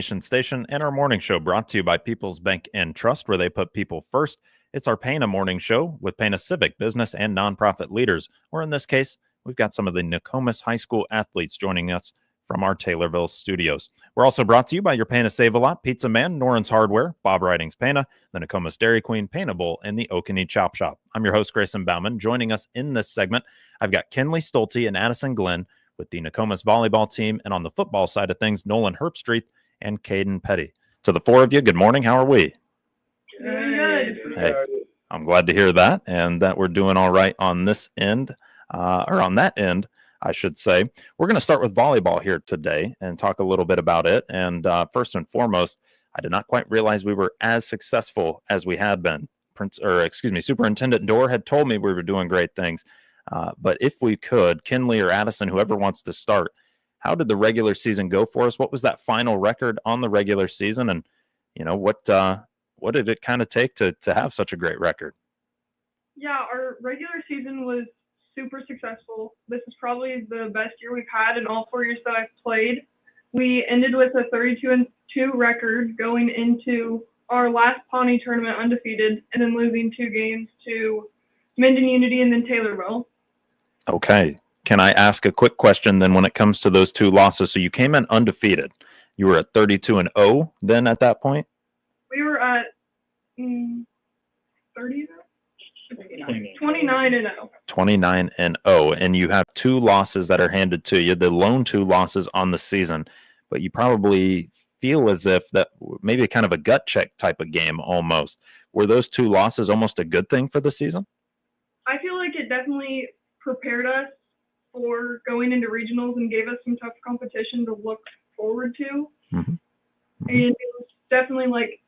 Station and our morning show brought to you by People's Bank and Trust, where they put people first. It's our Pana morning show with Pana civic, business, and nonprofit leaders. Or in this case, we've got some of the Nokomis High School athletes joining us from our Taylorville studios. We're also brought to you by your Pana Save-A-Lot, Pizza Man, Noren's Hardware, Bob Riding's Pana, the Nokomis Dairy Queen, Pana Bowl, and the Okanee Chop Shop. I'm your host, Grayson Bauman. Joining us in this segment, I've got Kenley Stolte and Addison Glenn with the Nokomis volleyball team, and on the football side of things, Nolan Herbstreet and Caden Petty. To the four of you, good morning. How are we? Good. Hey, I'm glad to hear that, and that we're doing all right on this end, or on that end, I should say. We're going to start with volleyball here today and talk a little bit about it. And first and foremost, I did not quite realize we were as successful as we had been. Superintendent Dorr had told me we were doing great things. But if we could, Kenley or Addison, whoever wants to start, how did the regular season go for us? What was that final record on the regular season? And, you know, what did it kind of take to have such a great record? Yeah, our regular season was super successful. This is probably the best year we've had in all 4 years that I've played. We ended with a 32-2 record going into our last Pawnee tournament undefeated, and then losing 2 games to Minden Unity and then Taylorville. Okay. Can I ask a quick question then when it comes to those 2 losses? So you came in undefeated. You were at 32-0 then at that point? We were at 30 29-0. 29-0. And you have 2 losses that are handed to you, the lone 2 losses on the season. But you probably feel as if that maybe kind of a gut check type of game almost. Were those 2 losses almost a good thing for the season? I feel like it definitely prepared us for going into regionals and gave us some tough competition to look forward to. Mm-hmm. And it was definitely like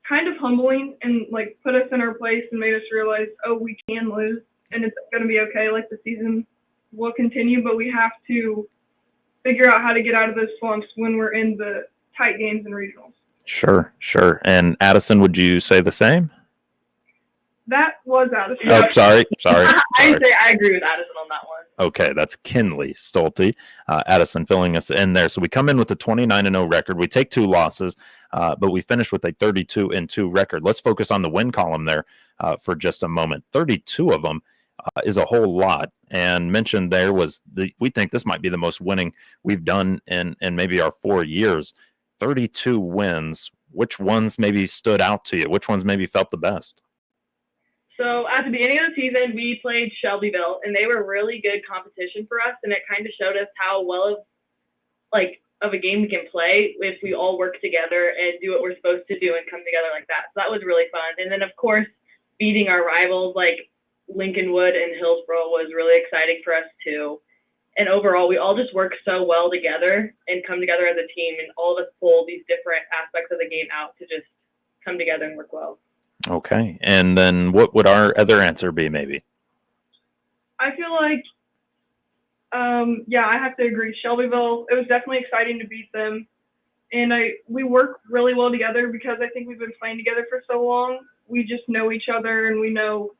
kind of humbling and like put us in our place and made us realize, oh, we can lose and it's going to be okay. Like the season will continue, but we have to figure out how to get out of those slumps when we're in the tight games and regionals. Sure. And Addison, would you say the same? That was Addison. Oh, sorry. I agree with Addison on that one. Okay, that's Kenley Stolte. Addison filling us in there. So we come in with a 29-0 record. We take 2 losses, but we finish with a 32-2 record. Let's focus on the win column there for just a moment. 32 of them is a whole lot. And mentioned there was we think this might be the most winning we've done in maybe our 4 years. 32 wins. Which ones maybe stood out to you? Which ones maybe felt the best? So at the beginning of the season, we played Shelbyville, and they were really good competition for us, and it kind of showed us how well of a game we can play if we all work together and do what we're supposed to do and come together like that. So that was really fun. And then, of course, beating our rivals like Lincolnwood and Hillsborough was really exciting for us too. And overall, we all just work so well together and come together as a team, and all of us pull these different aspects of the game out to just come together and work well. Okay. And then what would our other answer be maybe? I feel like, I have to agree. Shelbyville, it was definitely exciting to beat them. And we work really well together because I think we've been playing together for so long. We just know each other and we know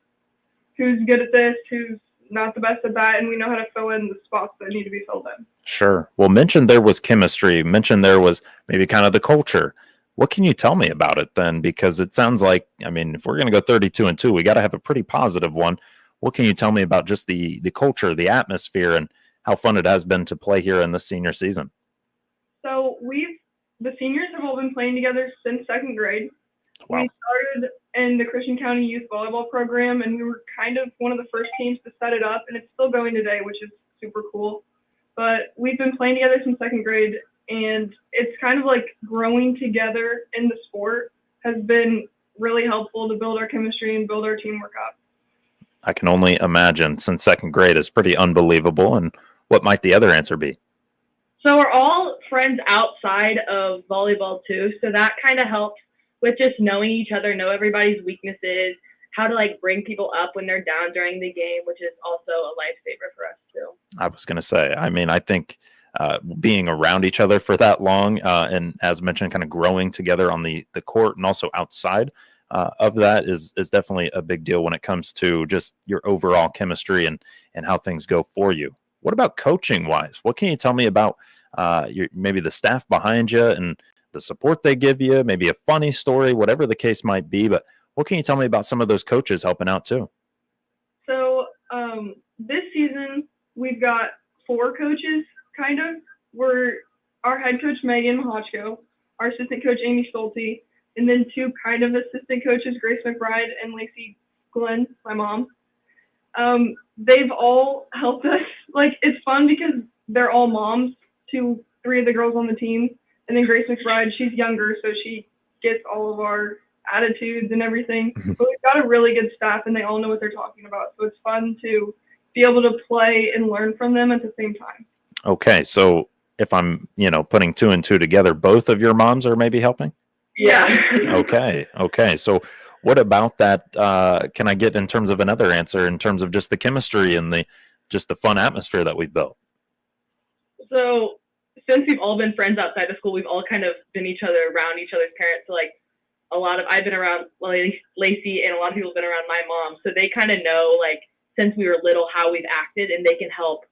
who's good at this, who's not the best at that, and we know how to fill in the spots that need to be filled in. Sure. Well, mentioned there was chemistry. Mentioned there was maybe kind of the culture. What can you tell me about it then? Because it sounds like, I mean, if we're going to go 32-2, we got to have a pretty positive one. What can you tell me about just the culture, the atmosphere, and how fun it has been to play here in the senior season? So the seniors have all been playing together since 2nd grade. Wow. We started in the Christian County Youth Volleyball Program, and we were kind of one of the first teams to set it up, and it's still going today, which is super cool. But we've been playing together since 2nd grade, and it's kind of like growing together in the sport has been really helpful to build our chemistry and build our teamwork up. I can only imagine, since 2nd grade is pretty unbelievable. And what might the other answer be? So we're all friends outside of volleyball too, so that kind of helps with just knowing each other, know everybody's weaknesses, how to bring people up when they're down during the game, which is also a lifesaver for us too. I was going to say, I mean, I think being around each other for that long and, as mentioned, kind of growing together on the court and also outside of that is definitely a big deal when it comes to just your overall chemistry and how things go for you. What about coaching wise? What can you tell me about maybe the staff behind you and the support they give you, maybe a funny story, whatever the case might be. But what can you tell me about some of those coaches helping out too? So this season, we've got 4 coaches, kind of. We're our head coach, Megan Mahachko, our assistant coach, Amy Stolte, and then 2 kind of assistant coaches, Grace McBride and Lacey Glenn, my mom. They've all helped us. Like, it's fun because they're all moms to 3 of the girls on the team. And then Grace McBride, she's younger, so she gets all of our attitudes and everything. But we've got a really good staff, and they all know what they're talking about. So it's fun to be able to play and learn from them at the same time. Okay, so if I'm, putting 2 and 2 together, both of your moms are maybe helping? Yeah. Okay. So what about that? Can I get in terms of another answer in terms of just the chemistry and the fun atmosphere that we've built? So since we've all been friends outside of school, we've all kind of been around each other's parents. So like I've been around Lacey, and a lot of people have been around my mom. So they kind of know, like, since we were little, how we've acted, and they can help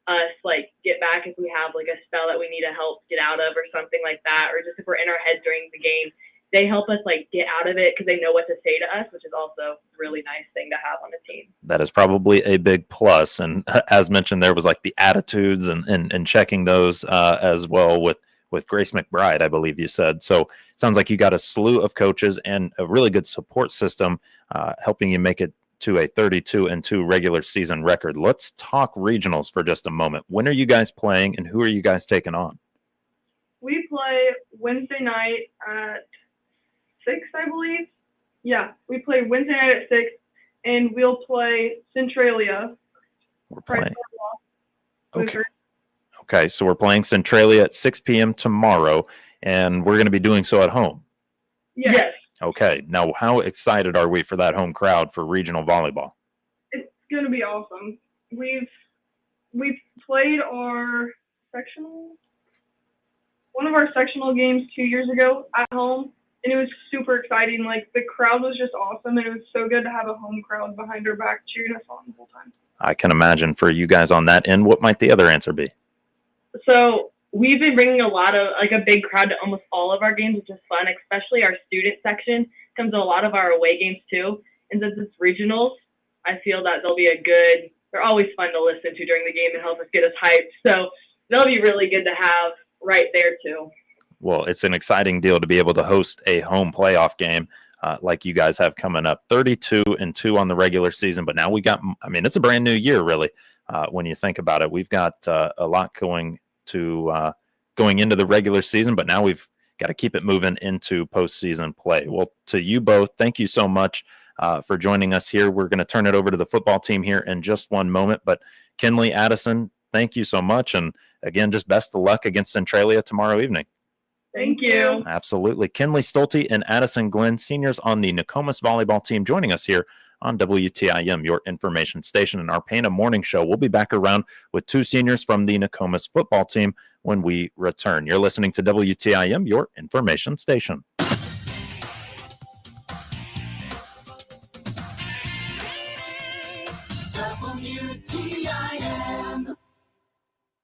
us like get back if we have like a spell that we need to help get out of or something like that, or just if we're in our heads during the game, they help us like get out of it because they know what to say to us, which is also a really nice thing to have on a team. That is probably a big plus. And as mentioned, there was like the attitudes and checking those as well with Grace McBride, I believe you said. So it sounds like you got a slew of coaches and a really good support system helping you make it to a 32-2 regular season record. Let's talk regionals for just a moment. When are you guys playing, and who are you guys taking on? We play Wednesday night at 6, I believe. Yeah, we play Wednesday night at 6, and we'll play Centralia. We're playing. Okay, so we're playing Centralia at 6 p.m. tomorrow, and we're going to be doing so at home. Yes. Okay, now how excited are we for that home crowd for regional volleyball? It's going to be awesome. We've played one of our sectional games 2 years ago at home, and it was super exciting. Like, the crowd was just awesome, and it was so good to have a home crowd behind our back cheering us on the whole time. I can imagine. For you guys on that end, what might the other answer be? So we've been bringing a big crowd to almost all of our games, which is fun, especially our student section comes to a lot of our away games too. And since it's regionals, I feel that they're always fun to listen to during the game and help us get us hyped. So they'll be really good to have right there too. Well, it's an exciting deal to be able to host a home playoff game like you guys have coming up. 32-2 on the regular season, but now it's a brand new year, really, when you think about it. We've got a lot going into the regular season, but now we've got to keep it moving into postseason play. Well, to you both, thank you so much for joining us here. We're going to turn it over to the football team here in just one moment, but Kinley, Addison, thank you so much. And again, just best of luck against Centralia tomorrow evening. Thank you. Absolutely. Kinley Stolte and Addison Glenn, seniors on the Nokomis volleyball team, joining us here on WTIM, your information station, and our Pana Morning Show. We'll be back around with 2 seniors from the Nokomis football team when we return. You're listening to WTIM, your information station. WTIM.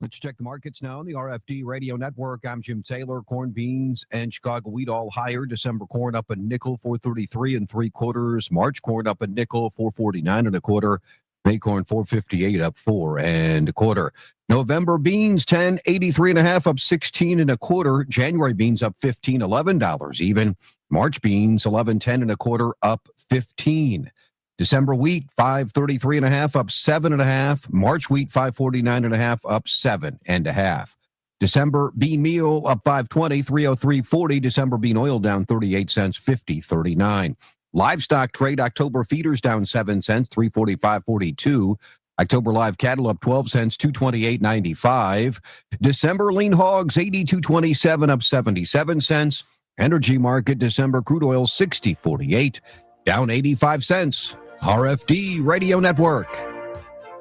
Let's check the markets now on the RFD Radio Network. I'm Jim Taylor. Corn, beans, and Chicago wheat all higher. December corn up a nickel, 4.33 3/4. March corn up a nickel, 4.49 1/4. May corn 4.58 up 4 1/4. November beans 10.83 1/2 up 16 1/4. January beans up $15.11 even. March beans 11.10 1/4 up 15. December wheat 5.33 1/2 up 7 1/2. March wheat 5.49 1/2 up 7 1/2. December bean meal up 5.20 303.40. December bean oil down 38 cents 50.39. Livestock trade October feeders down 7 cents 345.42. October live cattle up 12 cents 228.95. December lean hogs 82.27 up 77 cents. Energy market December crude oil 60.48 down 85 cents. RFD Radio Network.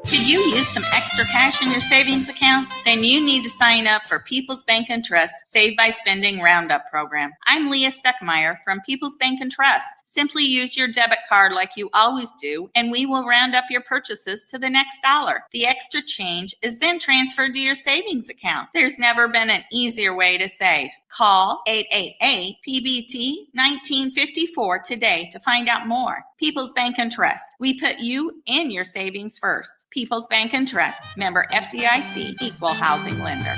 Could you use some extra cash in your savings account? Then you need to sign up for People's Bank and Trust Save by Spending Roundup program. I'm Leah Steckmeyer from People's Bank and Trust. Simply use your debit card like you always do, and we will round up your purchases to the next dollar. The extra change is then transferred to your savings account. There's never been an easier way to save. Call 888-PBT-1954 today to find out more. People's Bank and Trust. We put you in your savings first. People's Bank and Trust. Member FDIC. Equal housing lender.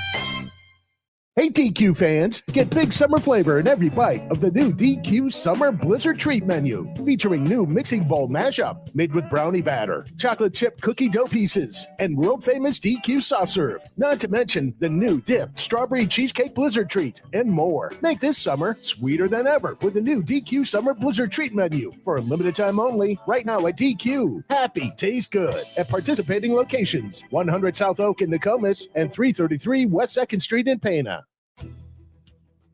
Hey DQ fans, get big summer flavor in every bite of the new DQ Summer Blizzard Treat Menu, featuring new mixing bowl mashup made with brownie batter, chocolate chip cookie dough pieces, and world famous DQ soft serve. Not to mention the new dip, strawberry cheesecake blizzard treat, and more. Make this summer sweeter than ever with the new DQ Summer Blizzard Treat Menu for a limited time only right now at DQ. Happy tastes good at participating locations: 100 South Oak in Nokomis and 333 West 2nd Street in Pana.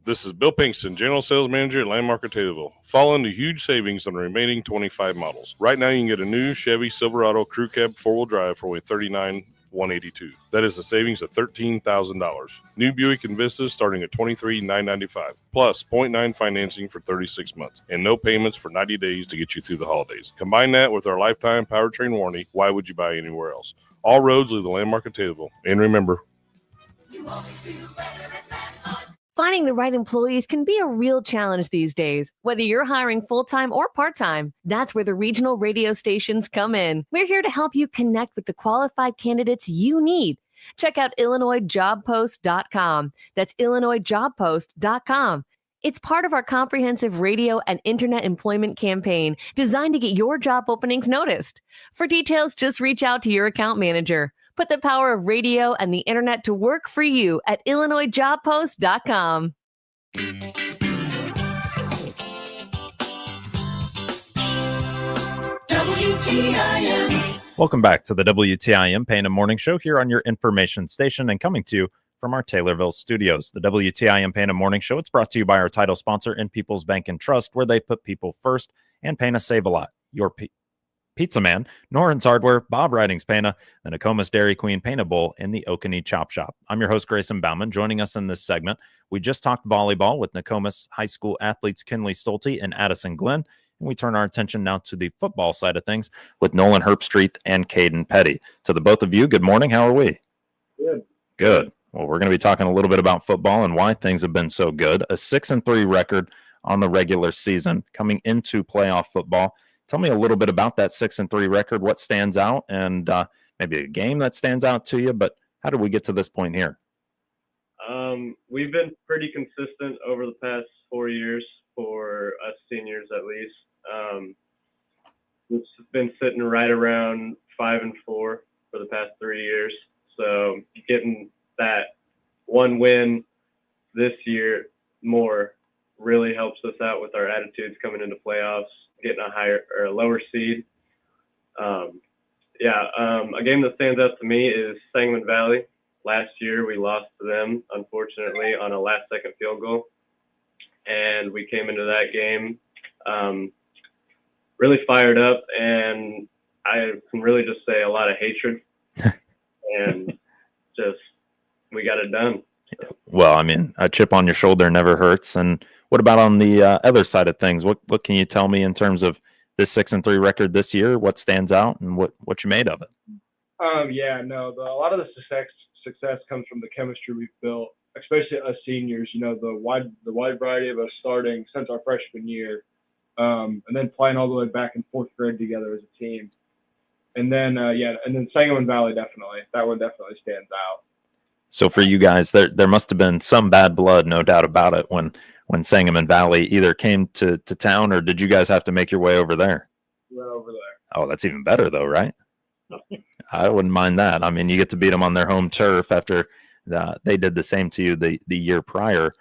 This is Bill Pinkston, General Sales Manager at Landmark of Taylorville. Fall into huge savings on the remaining 25 models. Right now, you can get a new Chevy Silverado Crew Cab 4-wheel drive for only $39,182. That is a savings of $13,000. New Buick Envistas starting at $23,995, plus 0.9 financing for 36 months, and no payments for 90 days to get you through the holidays. Combine that with our lifetime powertrain warranty. Why would you buy anywhere else? All roads lead to Landmark of Taylorville. And remember, you always do better at Landmark. Finding the right employees can be a real challenge these days, whether you're hiring full-time or part-time. That's where the regional radio stations come in. We're here to help you connect with the qualified candidates you need. Check out IllinoisJobPost.com. That's IllinoisJobPost.com. It's part of our comprehensive radio and internet employment campaign designed to get your job openings noticed. For details, just reach out to your account manager. Put the power of radio and the internet to work for you at IllinoisJobPost.com. WTIM. Welcome back to the WTIM Pana Morning Show here on your information station and coming to you from our Taylorville studios. The WTIM Pana Morning Show, it's brought to you by our title sponsor in People's Bank and Trust, where they put people first, and Pana Save a Lot. Your Pizza Man, Noren's Hardware, Bob Ridings Pana, the Nokomis Dairy Queen Pana Bowl, and the Oconee Chop Shop. I'm your host, Grayson Bauman. Joining us in this segment, we just talked volleyball with Nokomis High School athletes Kinley Stolte and Addison Glenn, and we turn our attention now to the football side of things with Nolan Herbstreet and Caden Petty. To the both of you, good morning. How are we? Good. Good. Well, we're going to be talking a little bit about football and why things have been so good. A 6-3 record on the regular season coming into playoff football. Tell me a little bit about that 6-3 record, what stands out, and maybe a game that stands out to you, but how did we get to this point here? We've been pretty consistent over the past 4 years for us seniors at least. It's been sitting right around 5-4 for the past 3 years. So getting that one win this year more really helps us out with our attitudes coming into playoffs, getting a higher or a lower seed. A game that stands out to me is Sangamon Valley. Last year we lost to them, unfortunately, on a last-second field goal. And we came into that game really fired up, and I can really just say a lot of hatred. And just we got it done. Well, I mean, a chip on your shoulder never hurts. And what about on the other side of things? What can you tell me in terms of this 6-3 record this year? What stands out and what you made of it? A lot of the success comes from the chemistry we've built, especially us seniors. You know, the wide variety of us starting since our freshman year, and then playing all the way back in fourth grade together as a team. And then Sangamon Valley that one definitely stands out. So for you guys, there must have been some bad blood, no doubt about it, when Sangamon Valley either came to town, or did you guys have to make your way over there? Went over there. Oh, that's even better though, right? I wouldn't mind that. I mean, you get to beat them on their home turf after they did the same to you the year prior.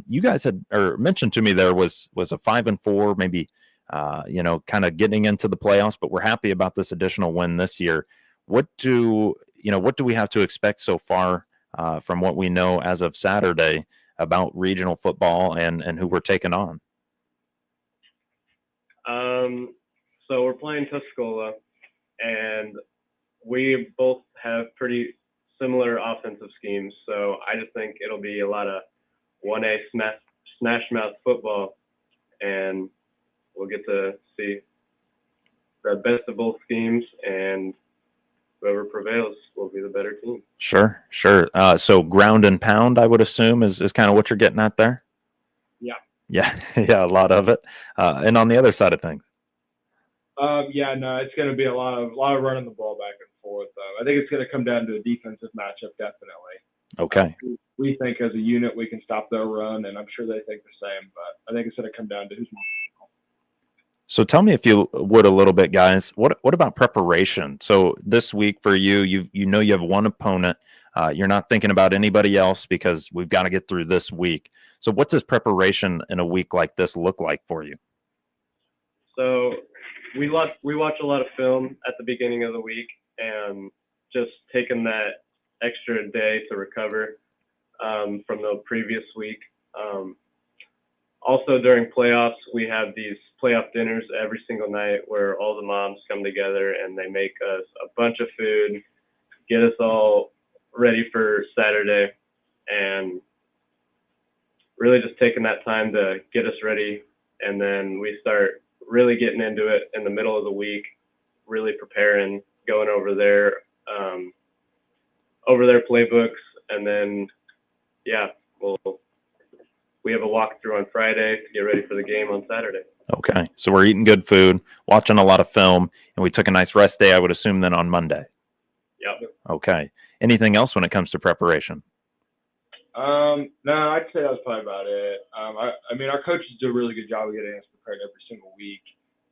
You guys had mentioned to me there was a 5-4, maybe kind of getting into the playoffs, but we're happy about this additional win this year. What do we have to expect so far from what we know as of Saturday about regional football and who we're taking on? So we're playing Tuscola, and we both have pretty similar offensive schemes, so I just think it'll be a lot of 1A smash mouth football, and we'll get to see the best of both schemes, and whoever prevails will be the better team. Sure. So ground and pound, I would assume, is kind of what you're getting at there. Yeah. Yeah, yeah, a lot of it. And on the other side of things. Yeah, no, it's going to be a lot of running the ball back and forth. I think it's going to come down to a defensive matchup, definitely. Okay. We think as a unit we can stop their run, and I'm sure they think the same. But I think it's going to come down to who's more physical. So tell me, if you would, a little bit, guys. What about preparation? So this week for you, you know you have one opponent. You're not thinking about anybody else because we've got to get through this week. So what does preparation in a week like this look like for you? So we watch a lot of film at the beginning of the week, and just taking that extra day to recover from the previous week. Also during playoffs, we have these playoff dinners every single night where all the moms come together and they make us a bunch of food, get us all ready for Saturday, and really just taking that time to get us ready. And then we start really getting into it in the middle of the week, really preparing, going over their playbooks, and then we have a walkthrough on Friday to get ready for the game on Saturday. Okay, so we're eating good food, watching a lot of film, and we took a nice rest day, I would assume, then on Monday. Yep. Okay. Anything else when it comes to preparation? No, I'd say that was probably about it. I mean, our coaches do a really good job of getting us prepared every single week.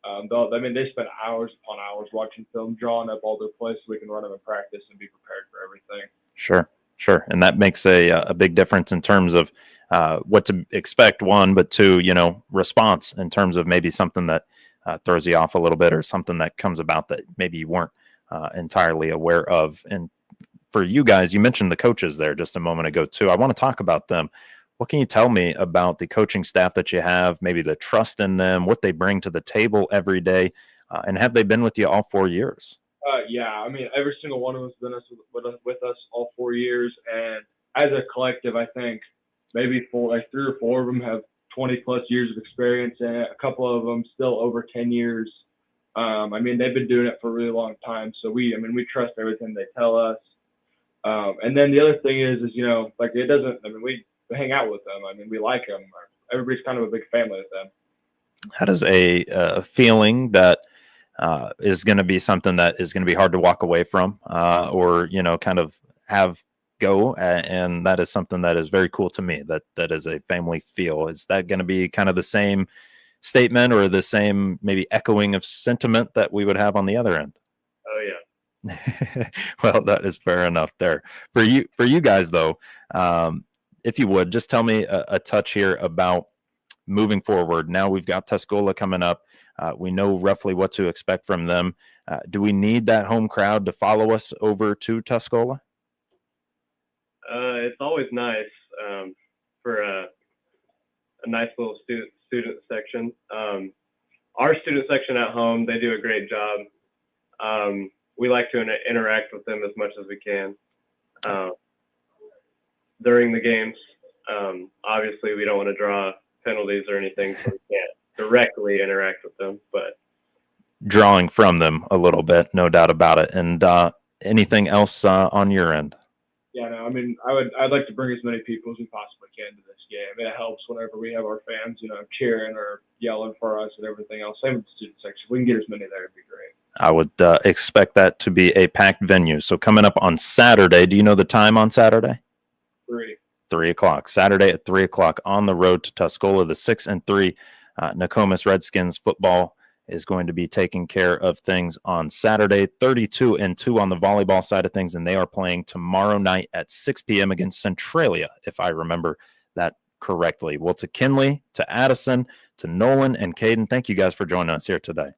They spend hours upon hours watching film, drawing up all their plays so we can run them in practice and be prepared for everything. Sure. And that makes a big difference in terms of what to expect, one, but two, response in terms of maybe something that throws you off a little bit, or something that comes about that maybe you weren't entirely aware of. And for you guys, you mentioned the coaches there just a moment ago too. I want to talk about them. What can you tell me about the coaching staff that you have, maybe the trust in them, what they bring to the table every day, and have they been with you all 4 years? Yeah, I mean, every single one of us has been with us all 4 years, and as a collective, I think maybe 3 or 4 of them have 20 plus years of experience in it. A couple of them still over 10 years. They've been doing it for a really long time, so we trust everything they tell us. And then the other thing is we hang out with them. We like them. Everybody's kind of a big family with them. How does a feeling that is going to be something that is going to be hard to walk away from, or kind of have go, and that is something that is very cool to me, that is a family feel? Is that going to be kind of the same statement, or the same maybe echoing of sentiment that we would have on the other end? Oh yeah. Well, that is fair enough there. For you guys though, if you would just tell me a touch here about moving forward. Now we've got Tuscola coming up. We know roughly what to expect from them. Do we need that home crowd to follow us over to Tuscola? It's always nice for a nice little student section. Our student section at home, they do a great job. We like to interact with them as much as we can during the games. Obviously, we don't want to draw penalties or anything, so we can't directly interact with them, but drawing from them a little bit, no doubt about it. And anything else on your end? Yeah, no, I'd like to bring as many people as we possibly can to this game. It helps whenever we have our fans, cheering or yelling for us and everything else. Same with the student section. If we can get as many there, it'd be great. I would expect that to be a packed venue. So coming up on Saturday, do you know the time on Saturday? 3 o'clock. Saturday at 3 o'clock on the road to Tuscola. The 6-3 Nokomis Redskins football is going to be taking care of things on Saturday. 32-2 on the volleyball side of things, and they are playing tomorrow night at 6 p.m. against Centralia, if I remember that correctly. Well, to Kinley, to Addison, to Nolan, and Caden, thank you guys for joining us here today.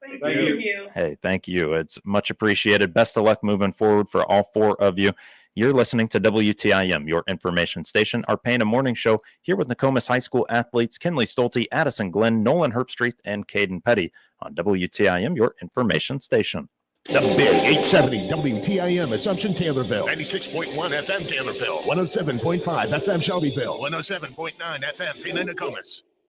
Thank you. Hey, thank you. It's much appreciated. Best of luck moving forward for all 4 of you. You're listening to WTIM, your information station, our Pana Morning Show, here with Nokomis High School athletes Kinley Stolte, Addison Glenn, Nolan Herbstreet, and Caden Petty on WTIM, your information station. The Big 870 WTIM Assumption Taylorville. 96.1 FM Taylorville. 107.5 FM Shelbyville. 107.9 FM Pena Nokomis.